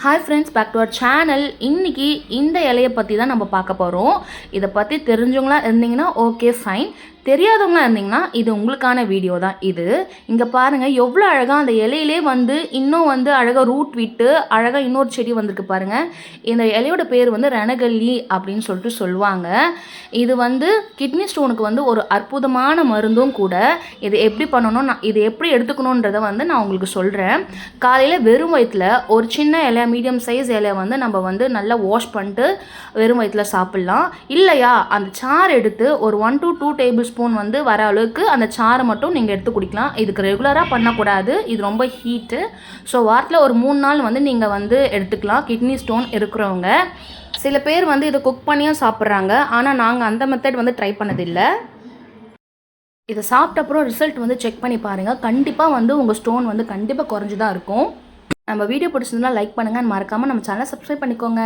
Hi friends, back to our channel. இன்னைக்கு இந்த இலையை பற்றி தான் நம்ம பார்க்க போகிறோம். இதை பற்றி தெரிஞ்சவங்களா இருந்தீங்கன்னா ஓகே ஃபைன், தெரியாதவங்களா இருந்தீங்கன்னா இது உங்களுக்கான வீடியோ தான் இது. இங்கே பாருங்கள் எவ்வளோ அழகாக அந்த இலையிலே இன்னும் அழகாக ரூட் விட்டு அழகாக இன்னொரு செடி வந்திருக்கு பாருங்கள். இந்த இலையோட பேர் ரணகல்லி அப்படின்னு சொல்லிட்டு சொல்லுவாங்க. இது கிட்னி ஸ்டோனுக்கு ஒரு அற்புதமான மருந்தும் கூட. இது எப்படி பண்ணணும், இது எப்படி எடுத்துக்கணுன்றதை நான் உங்களுக்கு சொல்கிறேன். காலையில் வெறும் வயிற்றில் ஒரு சின்ன இலை, மீடியம் சைஸ் இலையை நம்ம நல்லா வாஷ் பண்ணிட்டு வெறும் வயிற்றில் சாப்பிட்லாம். இல்லையா அந்த சாறு எடுத்து ஒரு 1 to 2 டேபிள் ஸ்பூன் வர அளவுக்கு அந்த சாறை மட்டும் நீங்கள் எடுத்து குடிக்கலாம். இதுக்கு ரெகுலராக பண்ணக்கூடாது, இது ரொம்ப ஹீட்டு. ஸோ வாரத்தில் ஒரு 3 நாள் நீங்கள் எடுத்துக்கலாம் கிட்னி ஸ்டோன் இருக்கிறவங்க. சில பேர் இதை குக் பண்ணியும் சாப்பிட்றாங்க. ஆனால் நாங்கள் அந்த மெத்தட் ட்ரை பண்ணதில்லை. இதை சாப்பிட்ட அப்புறம் ரிசல்ட் செக் பண்ணி பாருங்கள். கண்டிப்பாக உங்கள் ஸ்டோன் கண்டிப்பாக குறைஞ்சி தான் இருக்கும். நம்ம வீடியோ பிடிச்சிருந்தா லைக் பண்ணுங்கள், மறக்காமல் நம்ம சேனலை சப்ஸ்கிரைப் பண்ணிக்கோங்க.